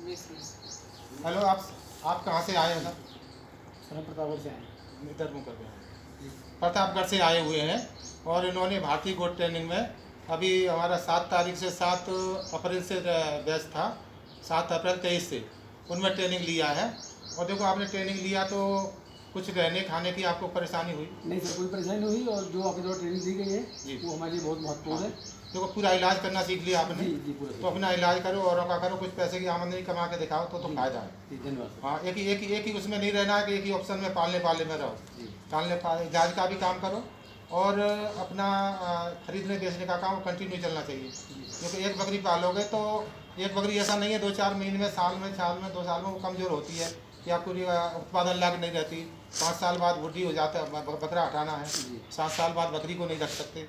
Hello, आप कहाँ से आए हैं सर? सर प्रतापगढ़ से आए। इधर मुँह करके आए। प्रतापगढ़ से आए हुए हैं और इन्होंने भारतीय गोट ट्रेनिंग में अभी हमारा 7 तारीख से 7 अप्रैल से बैच था, 7 अप्रैल 23 से उनमें ट्रेनिंग लिया है। और देखो, आपने ट्रेनिंग लिया तो कुछ रहने खाने की आपको परेशानी हुई? नहीं सर, कोई परेशानी नहीं हुई। और जो आपकी जो ट्रेनिंग दी गई है जी, वो हमारे लिए बहुत महत्वपूर्ण है। देखो, पूरा इलाज करना सीख लिया आपने। जी जी, पूरा तो अपना इलाज करो, औरों का करो, कुछ पैसे की आमदनी कमा के दिखाओ तो फायदा है। जी, धन्यवाद। हाँ, एक ही उसमें नहीं रहना है कि एक ही ऑप्शन में पालने पालने में रहो। जी, पालने पालने इलाज का भी काम करो और अपना खरीदने बेचने का काम कंटिन्यू चलना चाहिए। क्योंकि एक बकरी पालोगे तो एक बकरी ऐसा नहीं है 2-4 महीने में, साल में 2 साल में वो कमज़ोर होती है या पूरी उत्पादन लायक नहीं रहती। 5 साल बाद बुढ़ी हो जाता है, बकरा हटाना है। 7 साल बाद बकरी को नहीं रख सकते।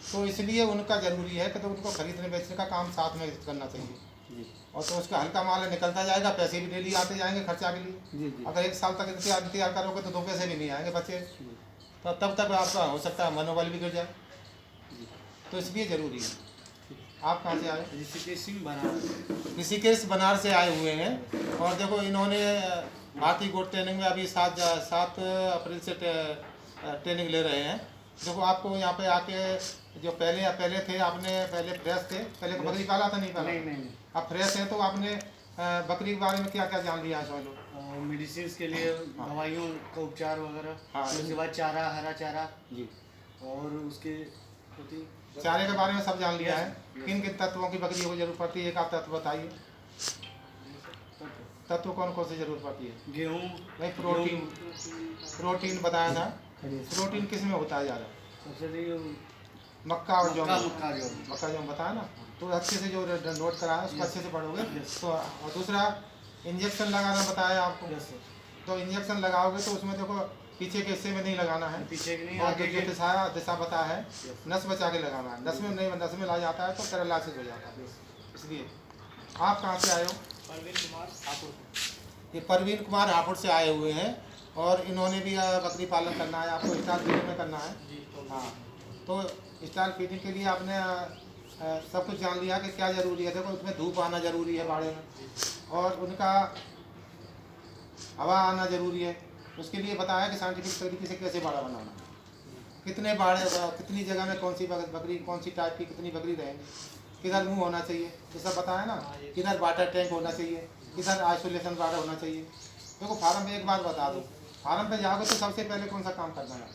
तो इसलिए उनका ज़रूरी है कि तो उनको खरीदने बेचने का काम साथ में करना चाहिए। और तो उसका हल्का माल निकलता जाएगा, पैसे भी डेली आते जाएंगे खर्चा के लिए। अगर 1 साल तक इंतजार करोगे तो 2 पैसे भी नहीं आएंगे बच्चे, तो तब तक आपका हो सकता है मनोबल भी गिर जाए। तो इसलिए ज़रूरी है। आप कहाँ से आए? ऋषिकेश सिंह बनारस। ऋषिकेश बनारस से आए हुए हैं। और देखो, इन्होंने भारतीय गोट ट्रेनिंग में अभी 7 अप्रैल से ट्रेनिंग ले रहे हैं। देखो, आपको यहाँ पे आके जो पहले थे, आपने पहले फ्रेश थे, पहले बकरी पाला था नहीं पाला? नहीं। अब फ्रेश है तो आपने बकरी के बारे में क्या क्या जान लिया है समझ लो? मेडिसिन के लिए दवाइयों का उपचार वगैरह, हाँ, उसके बाद चारा, हरा चारा जी, और उसके चारे के बारे में सब जान लिया है। किन किन तत्वों की बकरी को जरूरत पड़ती है, एक आप तत्व बताइए। तत्व कौन कौन सी जरूरत पड़ती है? गेहूँ नहीं, प्रोटीन बताया था। प्रोटीन किस में होता है ज़्यादा? सबसे मक्का और जौ। मक्का जौ बताया ना, तो अच्छे से जो नोट कराया उसको अच्छे से पढ़ोगे तो। और दूसरा, इंजेक्शन लगाना बताया आपको। तो इंजेक्शन लगाओगे तो उसमें देखो, पीछे के हिस्से में नहीं लगाना है, पीछे के नहीं, और आगे जो दिशा बताया है, नस बचा के लगाना है। नस में नहीं, नस में ला जाता है तो पैरालिसिस हो जाता है। इसलिए आप कहाँ से आए हो? परवीन कुमार हापुड़। ये परवीन कुमार हापुड़ से आए हुए हैं और इन्होंने भी बकरी पालन करना है। आपको स्टार फीडिंग में करना है। हाँ, तो स्टार फीडिंग के लिए आपने सब कुछ जान लिया कि क्या ज़रूरी है। देखो, उसमें धूप आना ज़रूरी है बाड़े में, और उनका हवा आना ज़रूरी है। उसके लिए बताया कि साइंटिफिक तरीके से कैसे बाड़ा बनाना है, कितने बाड़े, कितनी जगह में कौन सी बकरी, कौन सी टाइप की कितनी बकरी रहेंगी, किधर मुंह होना चाहिए, ये सब बताया ना। किधर वाटर टैंक होना चाहिए, किधर आइसोलेशन वाटर होना चाहिए। देखो, फार्म पे एक बात बता दो, फार्म पे जाओगे तो सबसे पहले कौन सा काम करना है?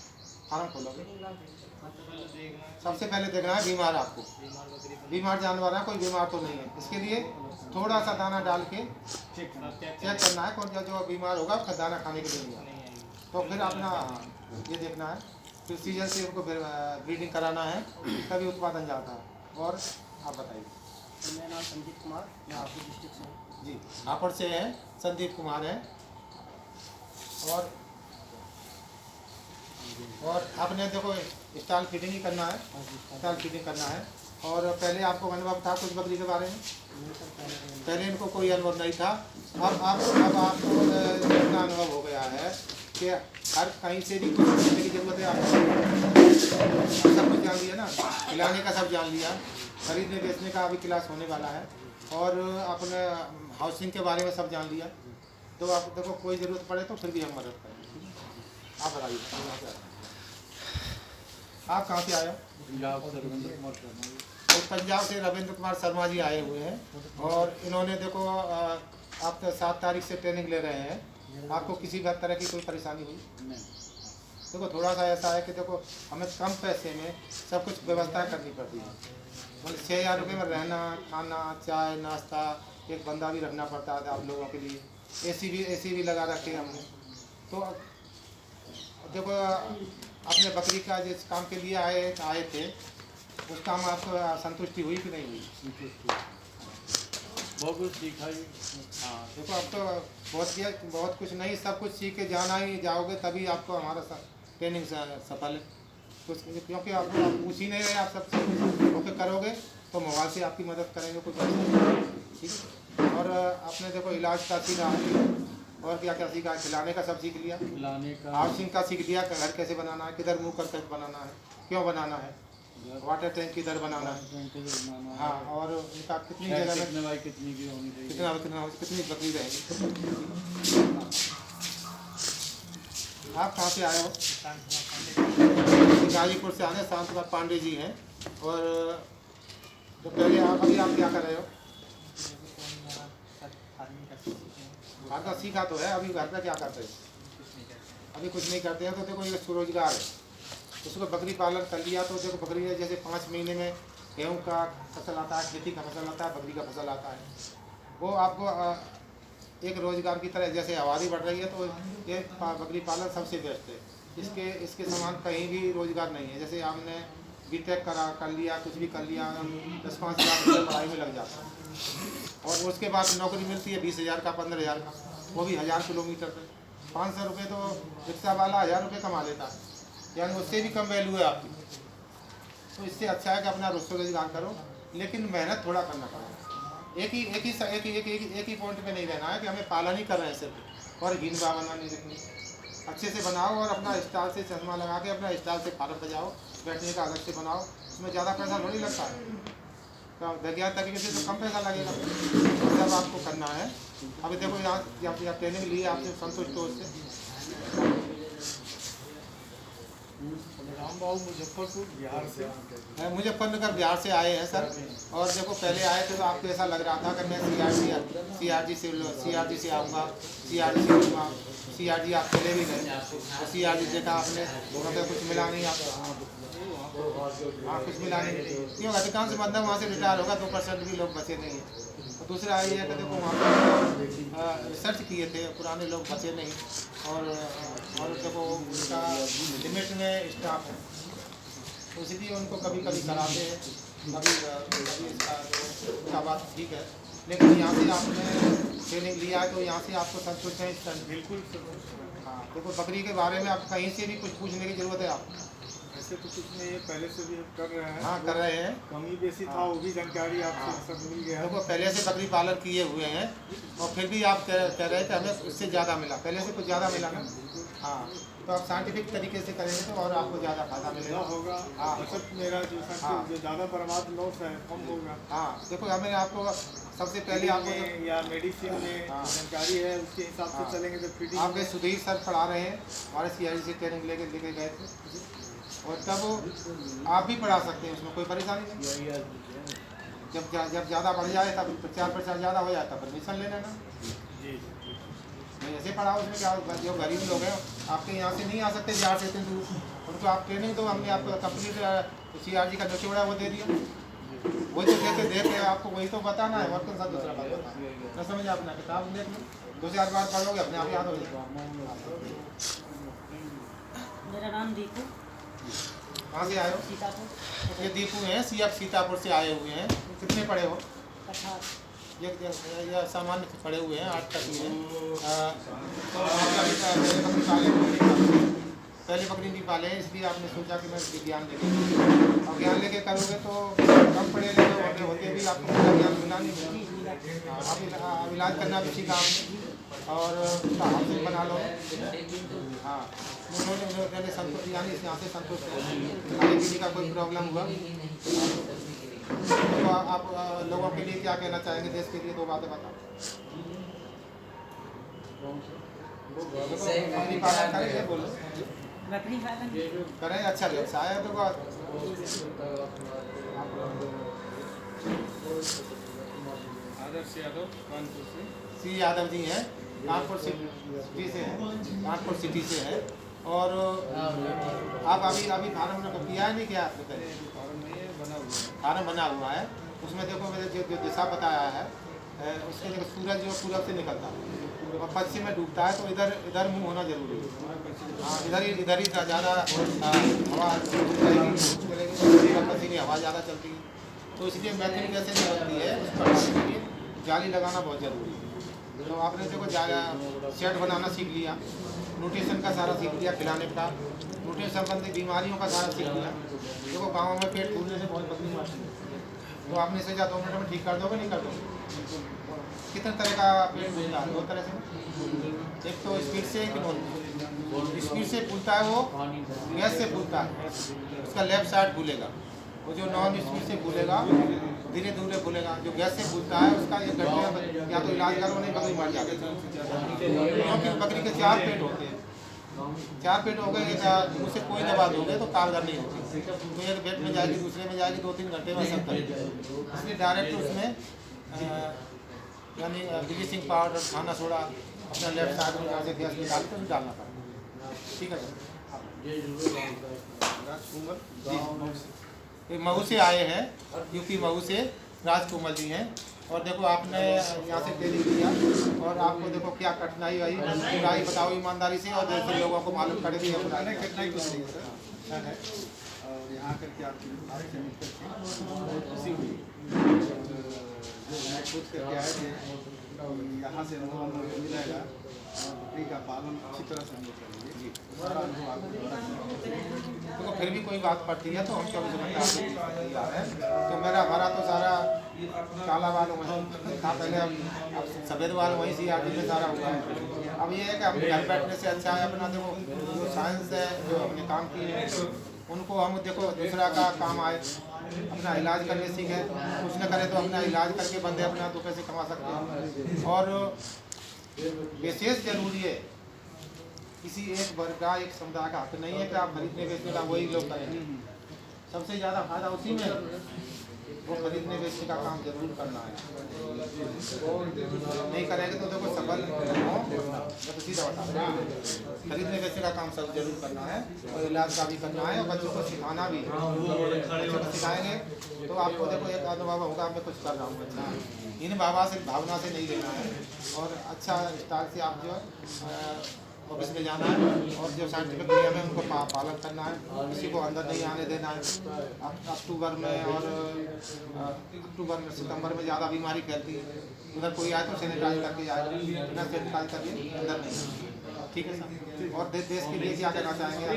फार्म खोलोगे, सबसे पहले देखना है बीमार, आपको बीमार जानवर है, कोई बीमार तो नहीं है। इसके लिए थोड़ा सा दाना डाल के चेक करना है, कौन जो बीमार होगा उसका दाना खाने के लिए नहीं है। तो फिर अपना ये देखना है, फिर सीजन से उनको ब्रीडिंग कराना है, तभी उत्पादन जाता है। और आप बताइए। मेरा नाम संदीप कुमार, मैं हापुड़ डिस्ट्रिक्ट से हूँ। जी, हापुड़ से हैं, संदीप कुमार हैं। और आपने देखो, स्टाल फीडिंग ही करना है, स्टाल फीडिंग करना है। और पहले आपको अनुभव था कुछ बकरी के बारे में? पहले इनको कोई अनुभव नहीं था। अब आपको इतना अनुभव हो गया है कि हर कहीं से भी कुछ सीखने की जरूरत है आपको। सब कुछ जान लिया ना, खिलाने का सब जान लिया, खरीदने बेचने का अभी क्लास होने वाला है, और अपने हाउसिंग के बारे में सब जान लिया। तो आप देखो, कोई ज़रूरत पड़े तो फिर भी हम मदद करेंगे। आप बताइए, आप कहाँ से आए हो? पंजाब से रविंद्र कुमार शर्मा जी आए हुए हैं। और इन्होंने देखो, आप 7 तारीख से ट्रेनिंग ले रहे हैं। आपको किसी भी तरह की कोई परेशानी हुई? देखो, थोड़ा सा ऐसा है कि देखो, हमें कम पैसे में सब कुछ व्यवस्था करनी पड़ती है। मतलब 6,000 रुपये में रहना, खाना, चाय, नाश्ता, एक बंदा भी रखना पड़ता है आप लोगों के लिए। एसी भी लगा रखे हमने। तो देखो, अपने बकरी का जिस काम के लिए आए थे, उस काम में आपको संतुष्टि हुई कि नहीं हुई? बहुत कुछ सीखा ही। हाँ, देखो, अब तो बहुत कुछ नहीं, सब कुछ सीख के जाना ही जाओगे तभी आपको हमारा ट्रेनिंग सफल है। कुछ क्योंकि आप पूछ ही नहीं रहे, आप सब ओके करोगे तो मोबाइल से आपकी मदद करेंगे कुछ, ठीक है। और आपने देखो, इलाज का सीखा, और क्या क्या सीखा? खिलाने का सब सीख लिया, खिलाने का, हाउसिंग का सीख लिया, घर कैसे बनाना है, किधर मुँह करके बनाना है, क्यों बनाना है, वाटर टैंक किधर बनाना है, हाँ, और उनका कितनी जगह में कितनी की होनी चाहिए, कितनी बकरी रहेगी। आप कहाँ से आए हो? गाजीपुर से आने शांत कुमार पांडे जी हैं। और तो पहले अभी आप क्या कर रहे हो? घर का सीखा तो है, अभी घर का क्या करते हो? अभी कुछ नहीं करते हैं। तो देखो ये स्वरोजगार है, उसको बकरी पालन कर लिया तो देखो बकरी ने जैसे 5 महीने में गेहूँ का फसल आता है, खेती का फसल आता है, बकरी का फसल आता है, वो आपको एक रोज़गार की तरह। जैसे आबादी बढ़ रही है तो ये बकरी पालन सबसे बेस्ट है। इसके समान कहीं भी रोज़गार नहीं है। जैसे आपने बीटेक कर लिया, कुछ भी कर लिया, 10-5 हज़ार रुपये पढ़ाई में लग जाता है, और उसके बाद नौकरी मिलती है 20,000 का, 15,000 का, वो भी 1000 किलोमीटर पे। 500 रुपये तो रिक्शा वाला 1000 रुपये कमा लेता है, यानी उससे भी कम वैल्यू है आपकी। तो इससे अच्छा है कि अपना रोज़गार करो, लेकिन मेहनत थोड़ा करना पड़ेगा। एक ही पॉइंट पे नहीं रहना है कि हमें पालन ही कर रहे हैं सिर्फ, और घिन बाबा नहीं रखनी। अच्छे से बनाओ और अपना स्टाइल से चश्मा लगा के अपना स्टाइल से फार्म बजाओ, बैठने का अलग से बनाओ, उसमें ज़्यादा पैसा थोड़ी लगता है। तो वैज्ञानिक तरीके से तो कम पैसा लगेगा, सब आपको करना है। अभी देखो यहाँ ट्रेनिंग ली है, आपसे संतुष्ट हो उससे। राम बाबू मुजफ्फरपुर बिहार से, मुजफ्फरनगर बिहार से आए हैं सर। और देखो पहले आए थे तो आपको ऐसा लग रहा था कि मैं सीआरजी से आऊँगा, सीआरजी से लूँगा। सीआरजी आप चले भी गए, तो सीआरजी देखा आपने, मतलब कुछ मिला नहीं आपको। हाँ, कुछ मिला नहीं, क्यों? अधिकांश बंदा वहाँ से रिटायर होगा, 2% भी लोग बचे नहीं हैं। और दूसरा ये है कि देखो वहाँ पर रिसर्च किए थे, पुराने लोग बचे नहीं, और देखो उनका लिमिट में स्टाफ है, तो इसलिए उनको कभी कभी कराते हैं, कभी इसका बात ठीक है। लेकिन यहाँ से आपने ट्रेनिंग लिया है तो यहाँ से आपको संतुष्ट है? बिल्कुल। हाँ, देखो बकरी के बारे में आप कहीं से भी कुछ पूछने की ज़रूरत है आपको। ऐसे तो कुछ नहीं है, पहले से भी कर रहे हैं। हाँ, कर रहे हैं, कमी बेसी था, वो भी जानकारी आपसे सब मिल गया। देखो पहले से बकरी पालन किए हुए हैं, और फिर भी आप कह रहे हैं कि हमें उससे ज़्यादा मिला, पहले से कुछ ज़्यादा मिला ना। हाँ, तो आप साइंटिफिक तरीके से करेंगे तो और आपको ज़्यादा फायदा मिलेगा होगा। हाँ, मतलब मेरा जो ज़्यादा बर्बाद लॉस है कम होगा। हाँ, देखो हमें आपको सबसे पहले आपको या मेडिसिन में जानकारी है, उसके हिसाब से चलेंगे तो फिटिंग। आपके सुधीर सर पढ़ा रहे हैं, हमारे सीआरजी से ट्रेनिंग लेके गए थे, और तब आप भी पढ़ा सकते हैं, उसमें कोई परेशानी नहीं। जब ज़्यादा बढ़ जाए तब 4% ज़्यादा हो जाए तब परमिशन ले लेना। नहीं ऐसे पढ़ाओ, उसमें क्या, जो गरीब लोग हैं आपके यहाँ से नहीं आ सकते बिहार से इतनी दूर, उनको आप ट्रेनिंग दो। हमने आपको कंप्लीट सीआरजी का निचोड़ा वो दे दिया, वही तो देखे आपको, वही तो बताना है, और कौन सा दूसरा बात बताना न समझ। अपना किताब देख लो, 2-4 बार पढ़ोगे अपने आप याद हो जाएगा। मेरा नाम दीपू। कहाँ से आए हो? सीतापुर। ये दीपू हैं, सीएफ सीतापुर से आए हुए हैं। कितने पढ़े हो? 18। ये सामान्य पढ़े हुए हैं, 8 तक ही हैं। पहले बकरी नहीं पाले हैं, इसलिए आपने सोचा कि मैं ज्ञान लेके, और ज्ञान लेके करोगे तो कम पढ़े लिखे होते भी आपको पूरा ज्ञान मिला नहीं। आप इलाज करना भी सीखा आपने, और हाथ से बना लो। हाँ, उन्होंने संतुष्ट, यानी यहाँ से संतुष्ट है। खाने पीने का कोई प्रॉब्लम हुआ तो आप लोगों के लिए क्या कहना चाहेंगे, देश के लिए 2 बातें बताओ। बकरी पालन करें, बोलो। बकरी पालन करें, अच्छा व्यवसाय है। तो आदर्श यादव कानपुर से। सी यादव जी हैं, कानपुर सिटी से हैं, कानपुर सिटी से हैं। और आप अभी फार्म किया है नहीं, क्या आपने पहले? फार्म बना हुआ है, उसमें देखो मैंने जो दिशा बताया है, उसके देखो सूरज जो पूरब से निकलता है और पश्चिम में डूबता है, तो इधर मुँह होना जरूरी है। हाँ, इधर ही ज़्यादा हवा चलेगी, हवा ज़्यादा चलती है, तो इसलिए मैथिली कैसे नहीं बनती है, उस पर के लिए जाली लगाना बहुत ज़रूरी है। तो आपने देखो शेड बनाना सीख लिया, न्यूट्रिशन का सारा सीख लिया, खिलाने का, न्यूट्रिशन संबंधी बीमारियों का सारा सीख लिया। देखो गाँव में पेट फूलने से बहुत बकरी मरती है, तो आपने सोचा 2 मिनट में ठीक कर दोगे, नहीं कर दोगे? कितने तरह का पेट फूलता है? 2 तरह से, एक तो स्पीड से, एक नॉन स्पीड से फूलता है, वो गैस से फूलता है, उसका लेफ्ट साइड फूलेगा, वो जो नॉन स्पीड से फूलेगा धीरे धीरे फूलेगा। जो गैस से फूलता है उसका 1 घंटे में या तो इलाज करो नहीं बकरी मर जाती है, क्योंकि बकरी के 4 पेट होते हैं। 4 पेट हो गए या उसे कोई दवा दोगे तो कारगर नहीं होती, तो एक पेट में जाएगी दूसरे में जाएगी 2-3 घंटे में सब करेगी। इसलिए डायरेक्ट उसमें यानी ब्लीचिंग पाउडर खाना सोडा अपना लेफ्ट साइड में जहाँ से गैस निकाल कर डालना पड़ेगा। ठीक है सर। ये मऊ से आए हैं, यूपी मऊ से राजकुमार जी हैं। और देखो आपने यहाँ से ट्रेनिंग किया और आपको देखो क्या कठिनाई आई, पूरा बताओ ईमानदारी से और जैसे लोगों को मालूम पड़ेगी। कठिनाई कुछ नहीं है सर है। और यहाँ करके आपसे मिलकर बहुत खुशी हुई। मैं खुद करके आए थे, यहाँ से अनुभव हम लोग मिलेगा और बकरी का पालन अच्छी तरह से हम लोग करेंगे। सारा अनुभव आपको तो फिर भी कोई बात पड़ती है तो हम 24 घंटे तैयार है। तो हमारा तो सारा काला बाल वहीं था पहले, अब सफ़ेद बाल वहीं से आगे में सारा हुआ है। अब ये है कि हम घर बैठने से अच्छा है अपना देखो जो साइंस है जो हमने काम किए हैं उनको हम देखो दूसरा का काम आए, अपना इलाज करने सीखे। कुछ न करे तो अपना इलाज करके बंदे अपना 2 पैसे कमा सकते हैं। और विशेष जरूरी है किसी एक वर्ग का एक समुदाय का हक नहीं है कि आप खरीदने बेचने का वही लोग करेंगे। सबसे ज़्यादा फायदा उसी में है, वो खरीदने बेचने का काम जरूर करना है। नहीं करेंगे तो देखो सफल तो सीधा बता खरीदने बेचने का काम सब जरूर करना है और इलाज का भी करना है और बच्चों को सिखाना भी है। बच्चों को सिखाएंगे तो आपको देखो एक अनुभव होगा मैं कुछ कर रहा हूँ बच्चा, इन भावना से नहीं लेना है और अच्छा स्टाइल से आप जो ऑफिस में जाना है और जो साइंटिफिक दुनिया में उनको पालन करना है, किसी को अंदर नहीं आने देना है। अक्टूबर में सितंबर में ज़्यादा बीमारी फैलती है, उधर कोई आए तो सैनिटाइज करके आए, बिना सैनिटाइज करके अंदर नहीं। ठीक है सर। और देश के लिए क्या कहना चाहेंगे?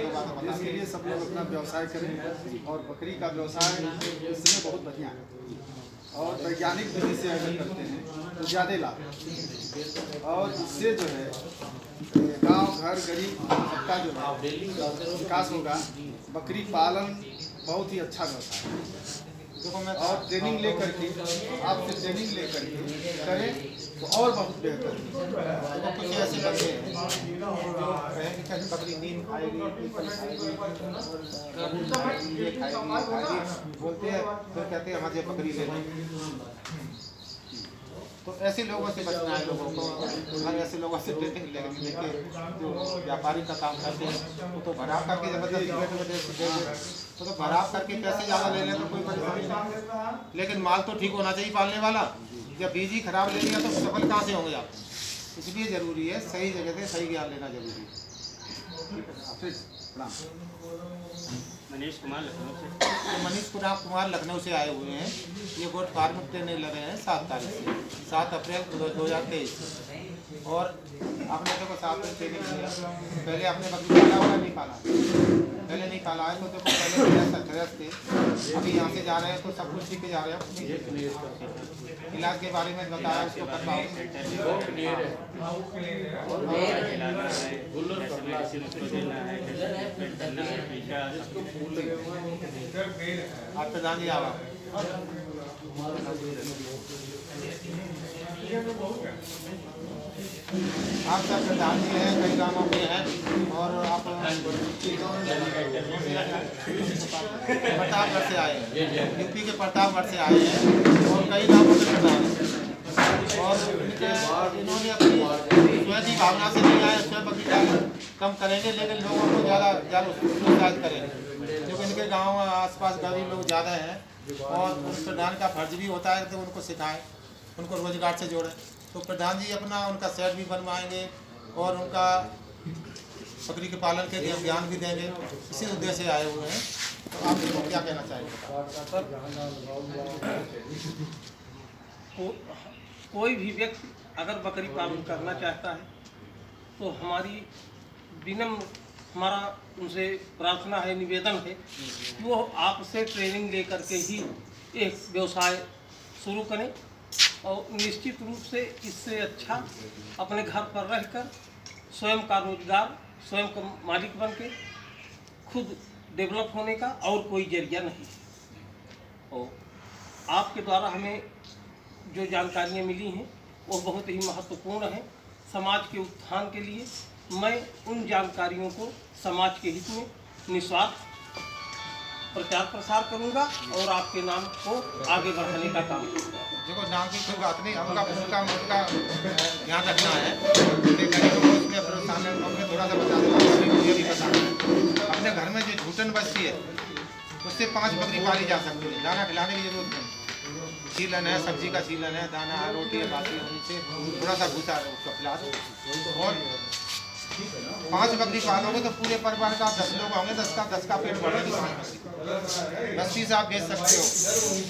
देश के लिए सब लोग अपना व्यवसाय करें और बकरी का व्यवसाय इसमें बहुत बढ़िया है और वैज्ञानिक विधि से अगर करते हैं तो ज़्यादा लाभ और इससे जो है गांव घर गरीब सबका जो है विकास होगा। बकरी पालन बहुत ही अच्छा व्यवसाय है। देखो मैं और ट्रेनिंग लेकर के आपसे ट्रेनिंग लेकर के करें तो और बहुत बेहतर। देखो कुछ ऐसे बच्चे हैं जो कहेंगे कैसे बकरी नींद खाएगी ये खाएगी बोलते हैं, फिर कहते हैं मुझे बकरी ले लो। तो ऐसे लोगों से बचना है लोगों को। हर ऐसे लोगों से ट्रेनिंग लेके जो व्यापारी का काम करते हैं वो तो भराव करके जबरदस्ती तो भराव करके पैसे ज़्यादा ले लें तो कोई परेशानी नहीं, लेकिन माल तो ठीक होना चाहिए पालने वाला। जब बीज ही खराब ले लिया तो सफल कहाँ से होंगे आप? इसलिए ज़रूरी है सही जगह से सही ज्ञान लेना जरूरी है। मनीष कुमार लखनऊ से। तो मनीष कुमार लखनऊ से आए हुए हैं। ये गोट फार्म ट्रेनिंग लगे हैं 7 तारीख से 7 अप्रैल 2023 और आपने देखो 7 में ट्रेनिंग किया। पहले आपने बकरी पाला होगा नहीं पाला? पहले नहीं पाला है तो देखो पहले गृहस्थ थे, अभी यहाँ से जा रहे हैं तो सब कुछ सीख के जा रहे हैं। इलाज के बारे में बताया उसको कर पाओ आप प्रधान जी आवा आप सब प्रधान जी हैं, कई गाँवों में हैं और आप प्रतापगढ़ से आए हैं, यूपी के प्रतापगढ़ से आए हैं और कई गाँवों में प्रधान हैं और इन्होंने अपनी स्वयं की भावना से नहीं आए, स्वयं बकरी कम करेंगे लेकिन लोगों को ज़्यादा प्रोत्साहित करेंगे क्योंकि इनके गाँव आसपास गरीब लोग ज़्यादा हैं और उस प्रधान का फर्ज भी होता है तो उनको सिखाएं, उनको रोजगार से जोड़ें। तो प्रधान जी अपना उनका सेट भी बनवाएंगे और उनका बकरी के पालन के लिए ज्ञान भी देंगे, इसी उद्देश्य से आए हुए हैं। तो आप इसको क्या कहना चाहेंगे? कोई भी व्यक्ति अगर बकरी पालन करना चाहता है तो हमारा उनसे प्रार्थना है, निवेदन है कि वो आपसे ट्रेनिंग लेकर के ही एक व्यवसाय शुरू करें और निश्चित रूप से इससे अच्छा अपने घर पर रहकर स्वयं का रोजगार, स्वयं का मालिक बन के खुद डेवलप होने का और कोई जरिया नहीं है। और आपके द्वारा हमें जो जानकारियाँ मिली हैं वो बहुत ही महत्वपूर्ण हैं समाज के उत्थान के लिए। मैं उन जानकारियों को समाज के हित में निस्वार्थ प्रचार प्रसार करूंगा और आपके नाम को आगे बढ़ाने का काम करूंगा। देखो नाम की कोई बात नहीं, उनका ध्यान रखना है कि गरीबों को उसमें अपने थोड़ा सा बता दो। मुझे भी बताना है अपने घर में जो झूठन बचती है उससे 5 बकरी पाली जा सकती है। दाना खिलाने की जरूरत नहीं, छीलन है, सब्जी का छीलन है, दाना है, रोटी है, बाकी उनसे थोड़ा सा भूसा उसको खिला दो। और 5 बकरी पालोगे तो पूरे परिवार का 10 लोग होंगे, 10 का पेट भरेगी। 10 पीस आप बेच सकते हो,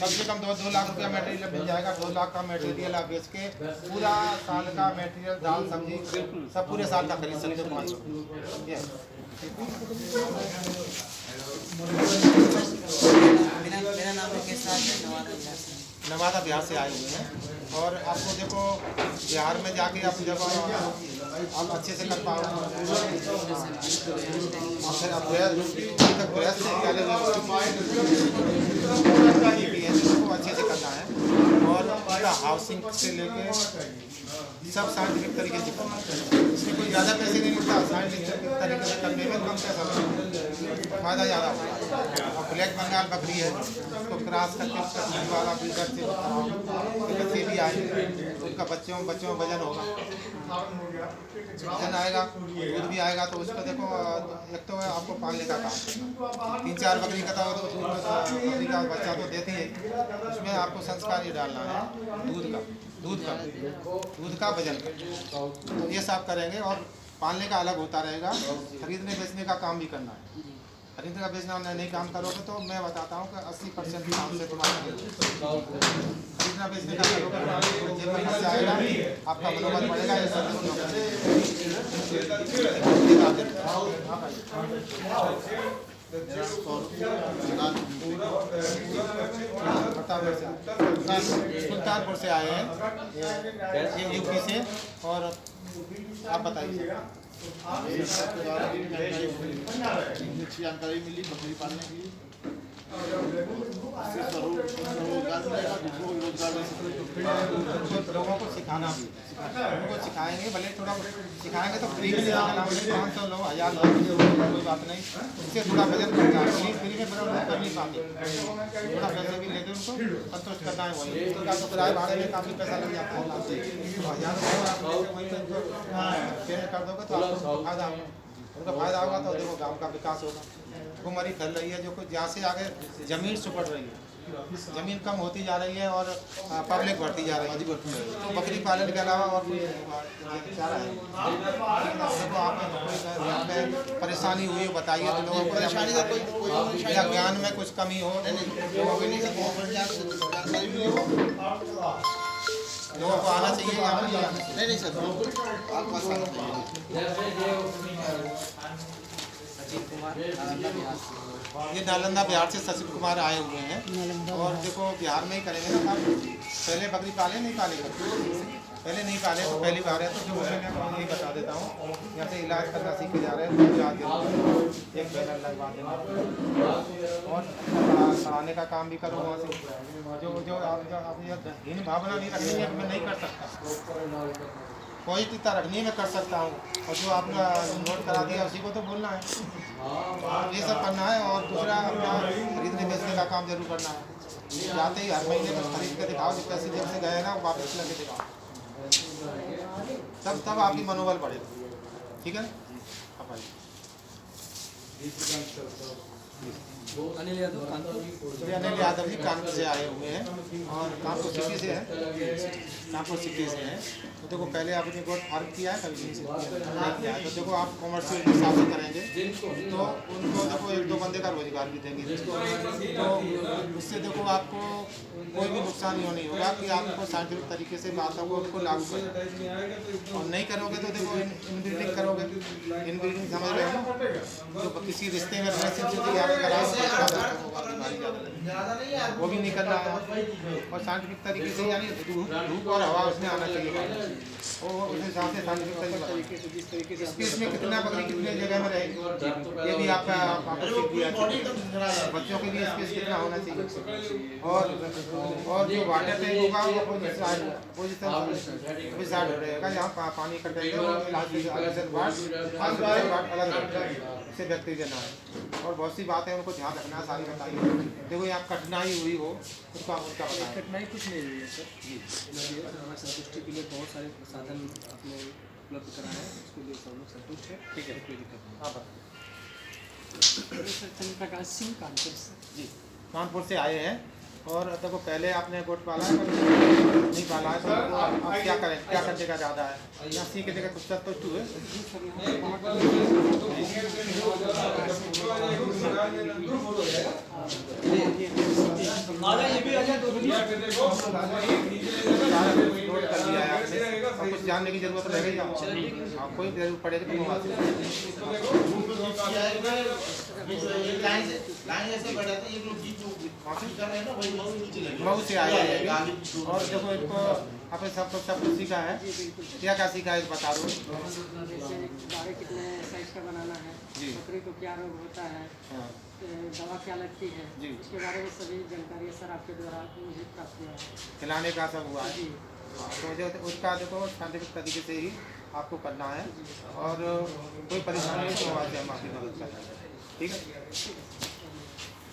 कम से कम 2 लाख रुपया मटेरियल मिल जाएगा। 2 लाख का मटेरियल आप बेच के पूरा साल का मटेरियल, दाल सब्जी सब पूरे साल का खरीद सकते हो। 5 मेरा नाम मुकेश राज है, नवादा बिहार से आए हुए हैं। और आपको देखो बिहार में जाके आप जब आप अच्छे से कर पाओ फिर आप प्रयास से अच्छे से करना है। और पूरा हाउसिंग से लेके सब साइंटिफिक तरीके से करना है। इसमें कोई ज़्यादा पैसे नहीं लगता, साइंटिफिक तरीके से करने में कम पैसा लगता, फ़ायदा ज़्यादा होगा। और ब्लैक बंगाल बकरी है, उसको क्रॉस करके उसका दूध वाला ब्रीडर से बच्चे भी आए, उनका बच्चों में वजन होगा, वजन आएगा, दूध भी आएगा। तो उसको देखो एक तो आपको पालने का काम करना, 3-4 बकरी का तो बकरी का बच्चा तो देती है। उसमें आपको संस्कार ये डालना है दूध का वजन का। तो ये सब करेंगे और पालने का अलग होता रहेगा। खरीदने बेचने का काम भी करना है। खरीदने का बेचना नहीं काम करोगे तो मैं बताता हूँ कि 80% काम से तुम्हारा खरीदना बेचने का करोगे जेब में खर्चा आएगा, आपका मनोबल बढ़ेगा। ये सब सुल्तानपुर से आए हैं, ये यूपी से। और आप बताइए। जानकारी मिली बकरी पालने की, लोगों को सिखाना भी, उनको सिखाएंगे, भले थोड़ा सिखाएंगे तो फ्री में 500 लो 1000 लो कोई बात नहीं। उससे थोड़ा वजन बढ़ता है, फ्री में बराबर कर नहीं पाते, थोड़ा पैसे भी लेते उनको संतुष्ट करना है। वही उनका तो किराए भाड़े में काफ़ी पैसा लग जाता है, 1000 वहीं पेमेंट कर दोगे तो आपको फायदा होगा। उनका फायदा होगा तो देखो गाँव का विकास होगा। भूखमरी फैल रही है, जो कुछ जहाँ से आगे ज़मीन सुपड़ रही है, ज़मीन कम होती जा रही है और पब्लिक बढ़ती जा रही है। तो बकरी पालन के अलावा और कोई चारा है देखो आप में परेशानी हुई बताइए तो लोगों को या ज्ञान में कुछ कमी हो लोगों को आना चाहिए यहाँ पर। नहीं सर ये नालंदा बिहार से सचिन कुमार आए हुए हैं। और देखो बिहार में ही करेंगे ना काम। पहले बकरी पाले नहीं पाले पहले नहीं पाले तो पहली बार है, तो जो मैं यही बता देता हूँ। यहाँ से इलाज करना सीखे जा रहे हैं, 2-4 दिन एक बैनर लगवा देना और पढ़ाने का काम भी करो वहाँ से। जो आप हीन भावना नहीं रखनी है मैं नहीं कर सकता, पॉजिटिवता रखनी है मैं कर सकता हूँ। और जो आपने नोट करा दिया उसी को तो बोलना है, ये सब करना है। और दूसरा अपना खरीदने बेचने का काम जरूर करना है। जाते ही हर महीने कुछ खरीद के दिखाओ, जो पैसे जेब से गए ना वो वापस लेके दिखाओ, तब आपकी मनोबल बढ़ेगा। ठीक है आप आइए। अनिल यादव यादव जी कानपुर से आए हुए हैं और कानपुर सिटी से हैं, कानपुर सिटी से हैं। तो देखो पहले आपने गोट फार्म किया है कभी नहीं किया है, तो देखो आप कॉमर्शियल हिसाब से करेंगे तो उनको देखो 1-2 बंदे का रोजगार भी देंगे। तो उससे देखो आपको कोई भी नुकसान नहीं होगा कि आपको साइंटिफिक तरीके से बातों को उनको लागू करें। और नहीं करोगे तो देखो इनब्रीडिंग करोगे, इनब्रीडिंग समझ रहे हो ना, तो किसी रिश्ते में रिलेशनशिप वो भी नहीं करना है। और साइंटिफिक तरीके से यानी धूप और हवा उसमें आना चाहिए वो उस हिसाब से साइंटिफिक तरीके से जिस तरीके से इसमें कितना बकरी कितने जगह में रहेगी ये भी आपका सीख दिया। बच्चों के लिए स्पेस कितना होना चाहिए और जो वाटर टैंक होगा वो पोजिशन साइड रहेगा जहाँ पानी इकट्ठा से व्यक्ति देना है। और बहुत सी बातें उनको ध्यान रखना है, सारी बताइए। देखो यहाँ कठिनाई हुई हो उसका बताएं। कठिनाई कुछ नहीं हुई है सर जी, हमारे संतुष्टि के लिए बहुत सारे साधन आपने उपलब्ध कराए हैं, उसके लिए सब लोग संतुष्ट है। ठीक है, कोई दिक्कत नहीं। आप सर चंद्रप्रकाश सिंह कानपुर से। जी कानपुर से आए हैं। और देखो पहले आपने गोट पाला है नहीं पाला है तो आप क्या करें, क्या करने का ज़्यादा है यहाँ सीखने का कुछ संतुष्ट हुए? नोट कर लिया है आपने, अब कुछ जानने की जरूरत रहेगी आपको ही जरूरत पड़ेगी तो मऊ से आए हैं। और देखो इनको आपने सब कुछ सीखा है, क्या क्या सीखा है बता दो। जैसे बाड़े कितने साइज का बनाना है, बकरी को क्या रोग होता है, दवा क्या लगती है, इसके बारे में सभी जानकारी सर आपके द्वारा मुझे प्राप्त हुआ है। खिलाने का सब हुआ है तो जो उसका देखो साइंटिफिक तरीके से ही आपको करना है और कोई परेशानी नहीं तो हम आपकी मदद कर रहे हैं। ठीक है।